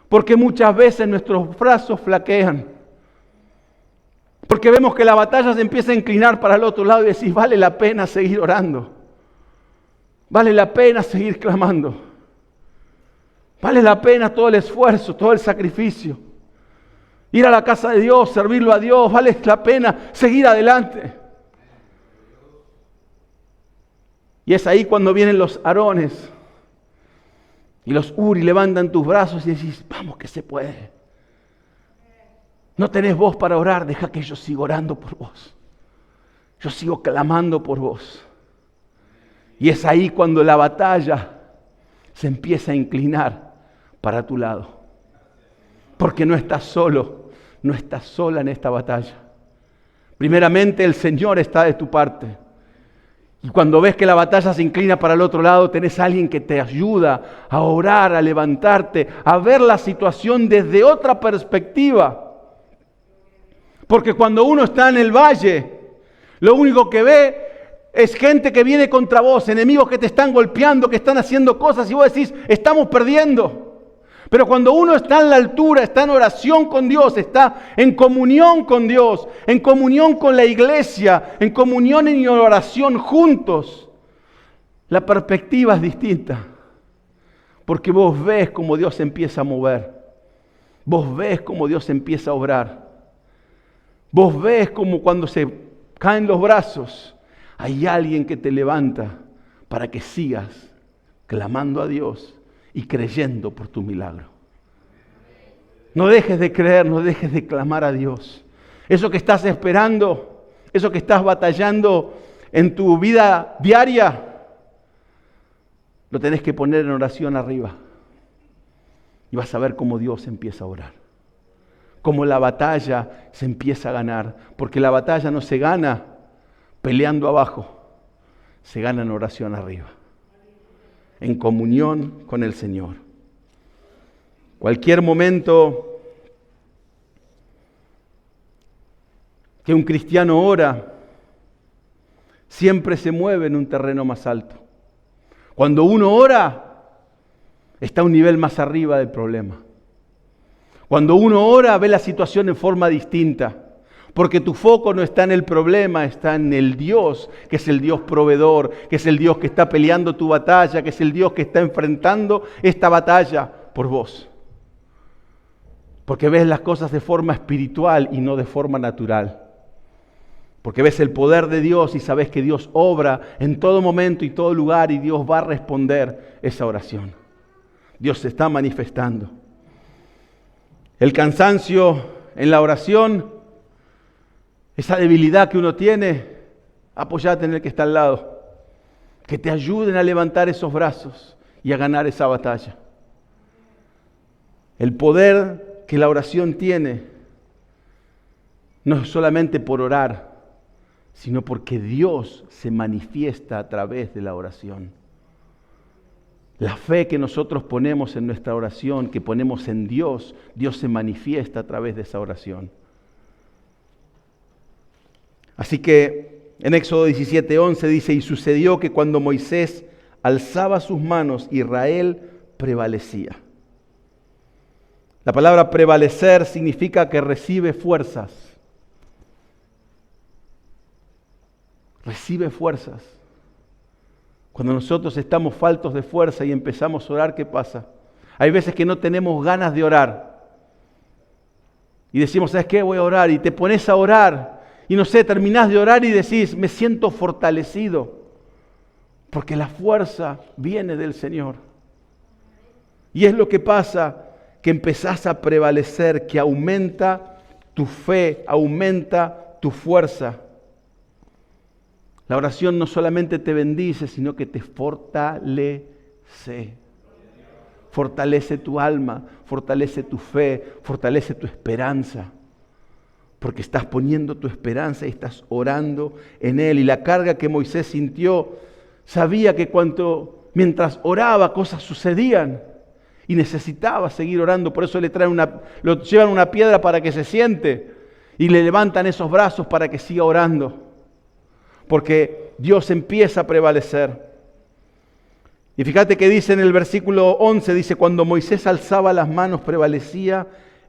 A: porque muchas veces nuestros brazos flaquean, porque vemos que la batalla se empieza a inclinar para el otro lado y decís, vale la pena seguir orando, vale la pena seguir clamando, vale la pena todo el esfuerzo, todo el sacrificio, ir a la casa de Dios, servirlo a Dios, vale la pena seguir adelante. Y es ahí cuando vienen los Aarones y los Uri levantan tus brazos y decís, vamos que se puede. No tenés voz para orar, deja que yo siga orando por vos. Yo sigo clamando por vos. Y es ahí cuando la batalla se empieza a inclinar para tu lado. Porque no estás solo, no estás sola en esta batalla. Primeramente el Señor está de tu parte. Y cuando ves que la batalla se inclina para el otro lado, tenés a alguien que te ayuda a orar, a levantarte, a ver la situación desde otra perspectiva. Porque cuando uno está en el valle, lo único que ve es gente que viene contra vos, enemigos que te están golpeando, que están haciendo cosas y vos decís, estamos perdiendo. Pero cuando uno está en la altura, está en oración con Dios, está en comunión con Dios, en comunión con la iglesia, en comunión y en oración juntos, la perspectiva es distinta. Porque vos ves cómo Dios empieza a mover. Vos ves cómo Dios empieza a obrar. Vos ves cómo cuando se caen los brazos, hay alguien que te levanta para que sigas clamando a Dios y creyendo por tu milagro. No dejes de creer, no dejes de clamar a Dios. Eso que estás esperando, eso que estás batallando en tu vida diaria, lo tenés que poner en oración arriba. Y vas a ver cómo Dios empieza a orar. Cómo la batalla se empieza a ganar. Porque la batalla no se gana peleando abajo, se gana en oración arriba. En comunión con el Señor. Cualquier momento que un cristiano ora, siempre se mueve en un terreno más alto. Cuando uno ora, está a un nivel más arriba del problema. Cuando uno ora, ve la situación en forma distinta. Porque tu foco no está en el problema, está en el Dios, que es el Dios proveedor, que es el Dios que está peleando tu batalla, que es el Dios que está enfrentando esta batalla por vos. Porque ves las cosas de forma espiritual y no de forma natural. Porque ves el poder de Dios y sabes que Dios obra en todo momento y todo lugar y Dios va a responder esa oración. Dios se está manifestando. El cansancio en la oración, esa debilidad que uno tiene, apóyate en el que está al lado. Que te ayuden a levantar esos brazos y a ganar esa batalla. El poder que la oración tiene no es solamente por orar, sino porque Dios se manifiesta a través de la oración. La fe que nosotros ponemos en nuestra oración, que ponemos en Dios, Dios se manifiesta a través de esa oración. Así que en Éxodo 17:11 dice, y sucedió que cuando Moisés alzaba sus manos, Israel prevalecía. La palabra prevalecer significa que recibe fuerzas. Recibe fuerzas. Cuando nosotros estamos faltos de fuerza y empezamos a orar, ¿qué pasa? Hay veces que no tenemos ganas de orar. Y decimos, ¿sabes qué? Voy a orar. Y te pones a orar. Y no sé, terminás de orar y decís, me siento fortalecido. Porque la fuerza viene del Señor. Y es lo que pasa, que empezás a prevalecer, que aumenta tu fe, aumenta tu fuerza. La oración no solamente te bendice, sino que te fortalece. Fortalece tu alma, fortalece tu fe, fortalece tu esperanza. Porque estás poniendo tu esperanza y estás orando en Él. Y la carga que Moisés sintió, sabía que mientras oraba cosas sucedían. Y necesitaba seguir orando, por eso le traen lo llevan una piedra para que se siente y le levantan esos brazos para que siga orando. Porque Dios empieza a prevalecer. Y fíjate que dice en el versículo 11, dice, cuando Moisés alzaba las manos prevalecía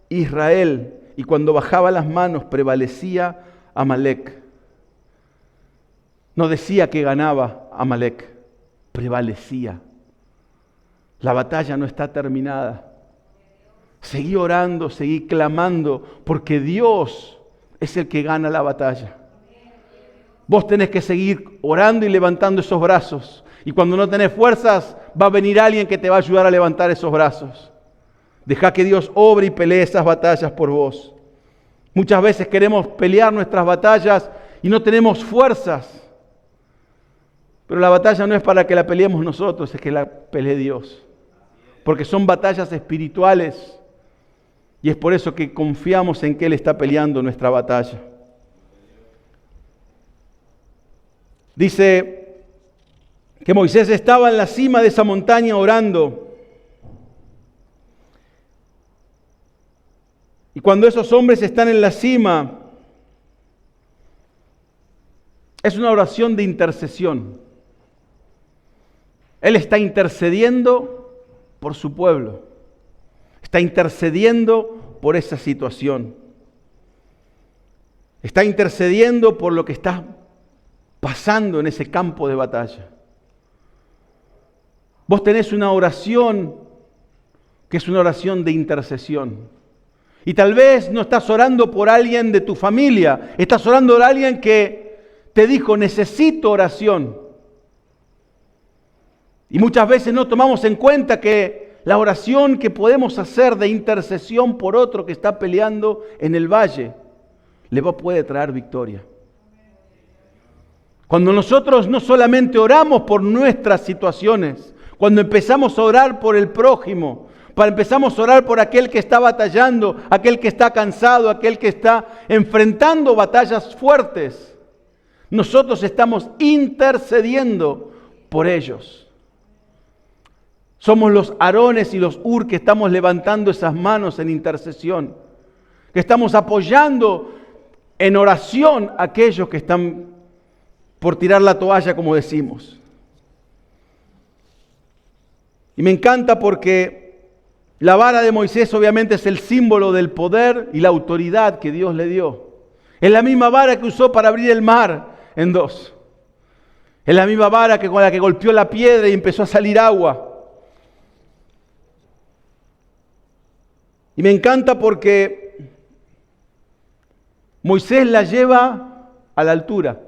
A: Israel, y cuando bajaba las manos prevalecía Amalec. No decía que ganaba Amalec, prevalecía. La batalla no está terminada. Seguí orando, seguí clamando, porque Dios es el que gana la batalla. Vos tenés que seguir orando y levantando esos brazos. Y cuando no tenés fuerzas, va a venir alguien que te va a ayudar a levantar esos brazos. Deja que Dios obre y pelee esas batallas por vos. Muchas veces queremos pelear nuestras batallas y no tenemos fuerzas. Pero la batalla no es para que la peleemos nosotros, es que la pelee Dios. Porque son batallas espirituales. Y es por eso que confiamos en que Él está peleando nuestra batalla. Dice que Moisés estaba en la cima de esa montaña orando. Y cuando esos hombres están en la cima, es una oración de intercesión. Él está intercediendo por su pueblo. Está intercediendo por esa situación. Está intercediendo por lo que está pasando en ese campo de batalla. Vos tenés una oración que es una oración de intercesión. Y tal vez no estás orando por alguien de tu familia, estás orando por alguien que te dijo, necesito oración. Y muchas veces no tomamos en cuenta que la oración que podemos hacer de intercesión por otro que está peleando en el valle, puede traer victoria. Cuando nosotros no solamente oramos por nuestras situaciones, cuando empezamos a orar por el prójimo, empezamos a orar por aquel que está batallando, aquel que está cansado, aquel que está enfrentando batallas fuertes, nosotros estamos intercediendo por ellos. Somos los Aarones y los Ur que estamos levantando esas manos en intercesión, que estamos apoyando en oración a aquellos que están por tirar la toalla, como decimos. Y me encanta porque la vara de Moisés obviamente es el símbolo del poder y la autoridad que Dios le dio. Es la misma vara que usó para abrir el mar en dos. Es la misma vara con la que golpeó la piedra y empezó a salir agua. Y me encanta porque Moisés la lleva a la altura.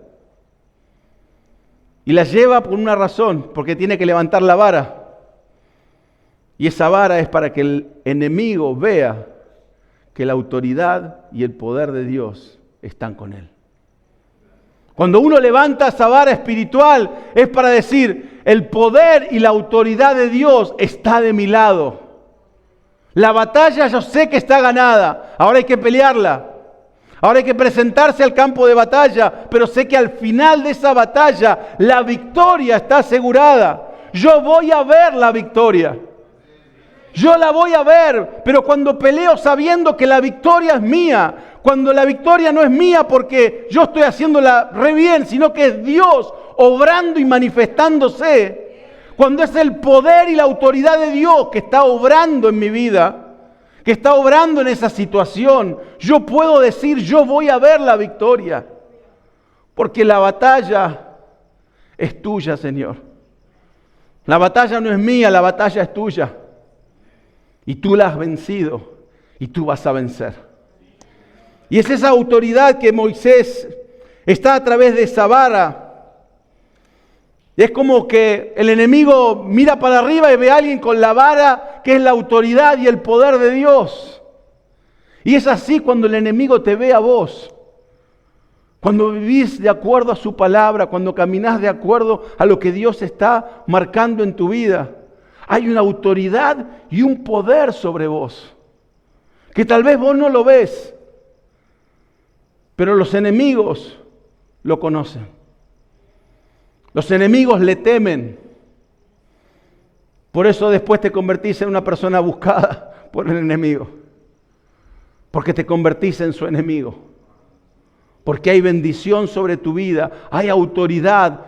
A: Y la lleva por una razón, porque tiene que levantar la vara. Y esa vara es para que el enemigo vea que la autoridad y el poder de Dios están con él. Cuando uno levanta esa vara espiritual es para decir, el poder y la autoridad de Dios está de mi lado. La batalla yo sé que está ganada, ahora hay que pelearla. Ahora hay que presentarse al campo de batalla, pero sé que al final de esa batalla la victoria está asegurada. Yo voy a ver la victoria. Yo la voy a ver, pero cuando peleo sabiendo que la victoria es mía, cuando la victoria no es mía porque yo estoy haciéndola re bien, sino que es Dios obrando y manifestándose, cuando es el poder y la autoridad de Dios que está obrando en mi vida, que está obrando en esa situación, yo puedo decir, yo voy a ver la victoria, porque la batalla es tuya, Señor. La batalla no es mía, la batalla es tuya. Y tú la has vencido y tú vas a vencer. Y es esa autoridad que Moisés está a través de esa vara. Es como que el enemigo mira para arriba y ve a alguien con la vara que es la autoridad y el poder de Dios. Y es así cuando el enemigo te ve a vos. Cuando vivís de acuerdo a su palabra, cuando caminás de acuerdo a lo que Dios está marcando en tu vida. Hay una autoridad y un poder sobre vos, que tal vez vos no lo ves, pero los enemigos lo conocen. Los enemigos le temen, Por eso después te convertís en una persona buscada por el enemigo. Porque te convertís en su enemigo. Porque hay bendición sobre tu vida, hay autoridad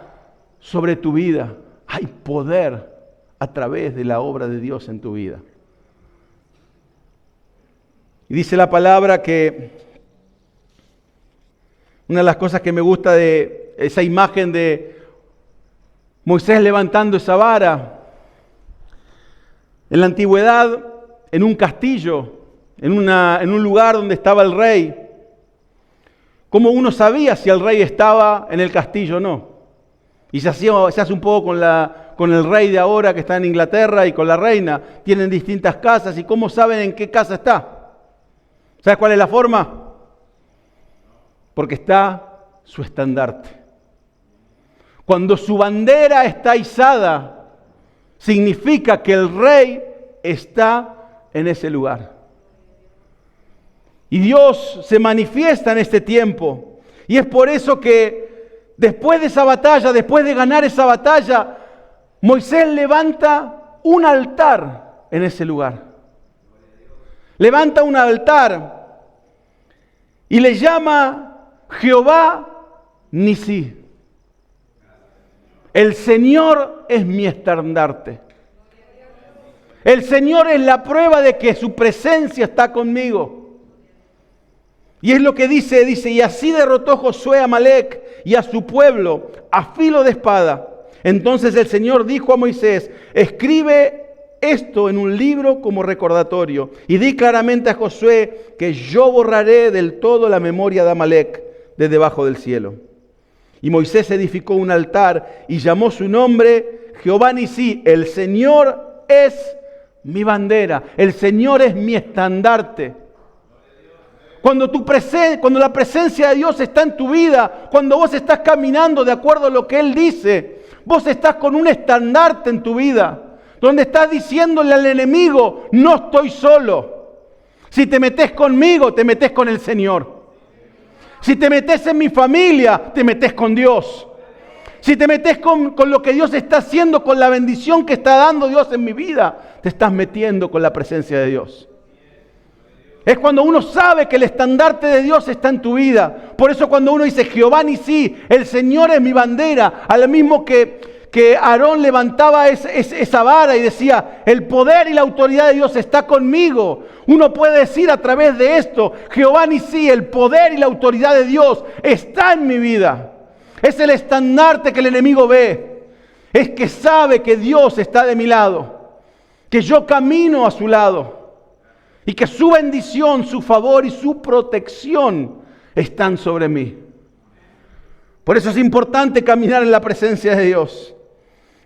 A: sobre tu vida, hay poder a través de la obra de Dios en tu vida. Y dice la palabra que una de las cosas que me gusta de esa imagen de Moisés levantando esa vara, en la antigüedad, en un castillo, en un lugar donde estaba el rey, ¿cómo uno sabía si el rey estaba en el castillo o no? Y se hace un poco con el rey de ahora que está en Inglaterra y con la reina. Tienen distintas casas y ¿cómo saben en qué casa está? ¿Sabes cuál es la forma? Porque está su estandarte. Cuando su bandera está izada, significa que el rey está en ese lugar. Y Dios se manifiesta en este tiempo. Y es por eso que después de esa batalla, después de ganar esa batalla, Moisés levanta un altar en ese lugar. Levanta un altar y le llama Jehová Nisí. El Señor es mi estandarte. El Señor es la prueba de que su presencia está conmigo. Y es lo que dice, y así derrotó Josué a Amalec y a su pueblo a filo de espada. Entonces el Señor dijo a Moisés, escribe esto en un libro como recordatorio y di claramente a Josué que yo borraré del todo la memoria de Amalec de debajo del cielo. Y Moisés edificó un altar y llamó su nombre Jehová Nisí, el Señor es mi bandera, el Señor es mi estandarte. Cuando la presencia de Dios está en tu vida, cuando vos estás caminando de acuerdo a lo que Él dice, vos estás con un estandarte en tu vida, donde estás diciéndole al enemigo, no estoy solo. Si te metes conmigo, te metes con el Señor. Si te metes en mi familia, te metes con Dios. Si te metes con lo que Dios está haciendo, con la bendición que está dando Dios en mi vida, te estás metiendo con la presencia de Dios. Es cuando uno sabe que el estandarte de Dios está en tu vida. Por eso cuando uno dice Jehová Nisí, el Señor es mi bandera, al mismo que Aarón levantaba esa vara y decía, el poder y la autoridad de Dios está conmigo. Uno puede decir a través de esto, Jehová Nisí, el poder y la autoridad de Dios está en mi vida. Es el estandarte que el enemigo ve. Es que sabe que Dios está de mi lado, que yo camino a su lado. Y que su bendición, su favor y su protección están sobre mí. Por eso es importante caminar en la presencia de Dios.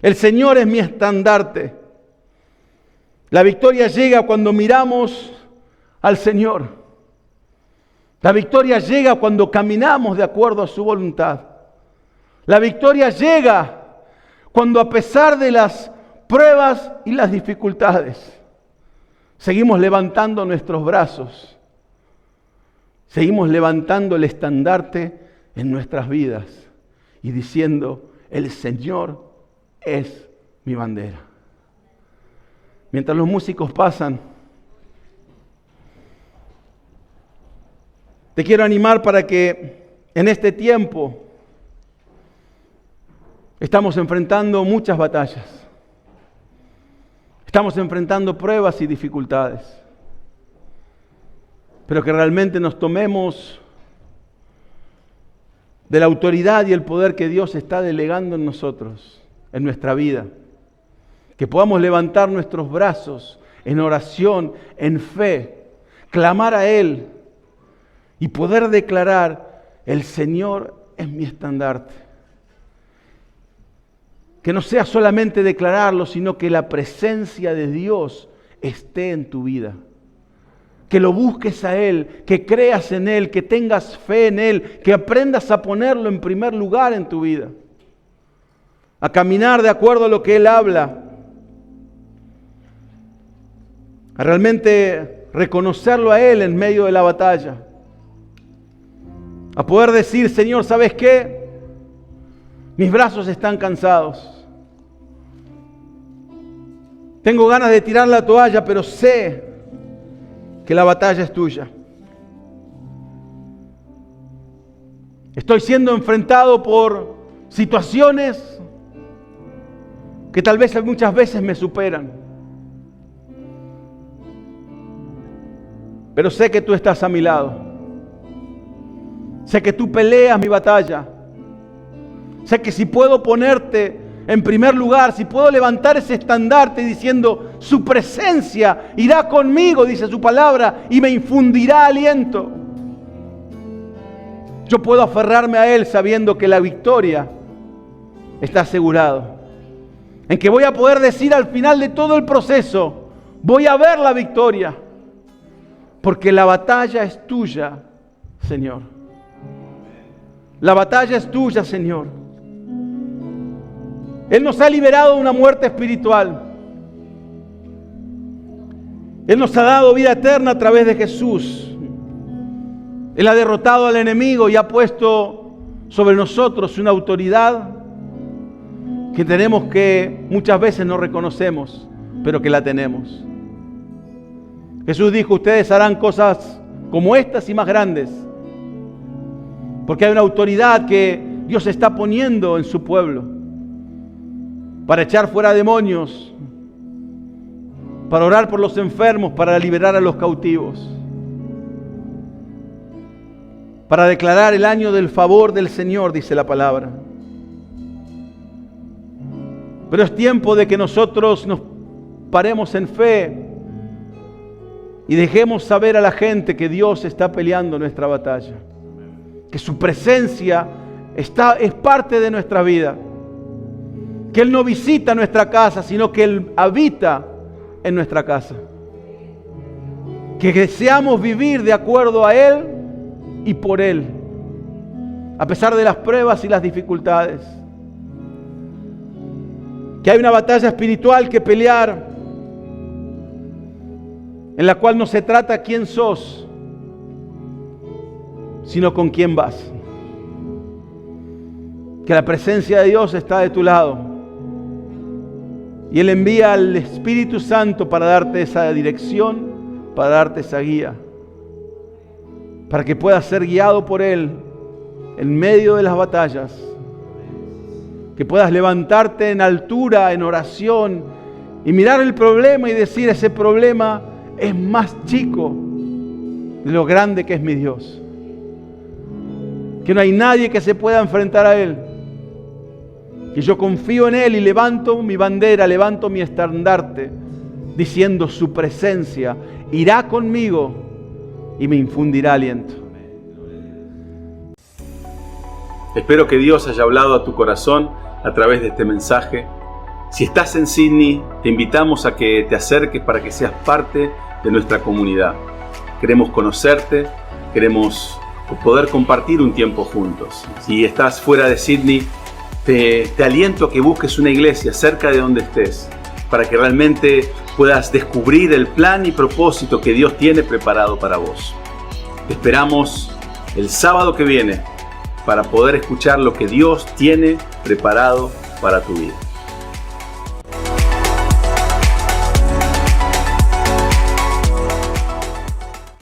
A: El Señor es mi estandarte. La victoria llega cuando miramos al Señor. La victoria llega cuando caminamos de acuerdo a su voluntad. La victoria llega cuando a pesar de las pruebas y las dificultades, seguimos levantando nuestros brazos. Seguimos levantando el estandarte en nuestras vidas y diciendo, el Señor es mi bandera. Mientras los músicos pasan, te quiero animar para que en este tiempo estamos enfrentando muchas batallas. Estamos enfrentando pruebas y dificultades, pero que realmente nos tomemos de la autoridad y el poder que Dios está delegando en nosotros, en nuestra vida. Que podamos levantar nuestros brazos en oración, en fe, clamar a Él y poder declarar, el Señor es mi estandarte. Que no sea solamente declararlo, sino que la presencia de Dios esté en tu vida. Que lo busques a Él, que creas en Él, que tengas fe en Él, que aprendas a ponerlo en primer lugar en tu vida. A caminar de acuerdo a lo que Él habla. A realmente reconocerlo a Él en medio de la batalla. A poder decir, Señor, ¿sabes qué? Mis brazos están cansados. Tengo ganas de tirar la toalla, pero sé que la batalla es tuya. Estoy siendo enfrentado por situaciones que tal vez muchas veces me superan. Pero sé que tú estás a mi lado. Sé que tú peleas mi batalla. Sé que si puedo ponerte en primer lugar, si puedo levantar ese estandarte diciendo, su presencia irá conmigo, dice su palabra, y me infundirá aliento. Yo puedo aferrarme a Él sabiendo que la victoria está asegurado. En que voy a poder decir al final de todo el proceso, voy a ver la victoria. Porque la batalla es tuya, Señor. La batalla es tuya, Señor. Él nos ha liberado de una muerte espiritual. Él nos ha dado vida eterna a través de Jesús. Él ha derrotado al enemigo y ha puesto sobre nosotros una autoridad que tenemos, que muchas veces no reconocemos, pero que la tenemos. Jesús dijo, ustedes harán cosas como estas y más grandes, porque hay una autoridad que Dios está poniendo en su pueblo para echar fuera demonios, para orar por los enfermos, para liberar a los cautivos, para declarar el año del favor del Señor, dice la palabra. Pero es tiempo de que nosotros nos paremos en fe y dejemos saber a la gente que Dios está peleando nuestra batalla, que su presencia es parte de nuestra vida, que Él no visita nuestra casa, sino que Él habita en nuestra casa, que deseamos vivir de acuerdo a Él y por Él, a pesar de las pruebas y las dificultades. Que hay una batalla espiritual que pelear, en la cual no se trata quién sos, sino con quién vas. Que la presencia de Dios está de tu lado y Él envía al Espíritu Santo para darte esa dirección, para darte esa guía, para que puedas ser guiado por Él en medio de las batallas, que puedas levantarte en altura, en oración, y mirar el problema y decir, ese problema es más chico de lo grande que es mi Dios, que no hay nadie que se pueda enfrentar a Él, que yo confío en Él y levanto mi bandera, levanto mi estandarte, diciendo, su presencia irá conmigo y me infundirá aliento.
B: Espero que Dios haya hablado a tu corazón a través de este mensaje. Si estás en Sydney, te invitamos a que te acerques para que seas parte de nuestra comunidad. Queremos conocerte, queremos poder compartir un tiempo juntos. Si estás fuera de Sydney, te aliento a que busques una iglesia cerca de donde estés, para que realmente puedas descubrir el plan y propósito que Dios tiene preparado para vos. Te esperamos el sábado que viene para poder escuchar lo que Dios tiene preparado para tu vida.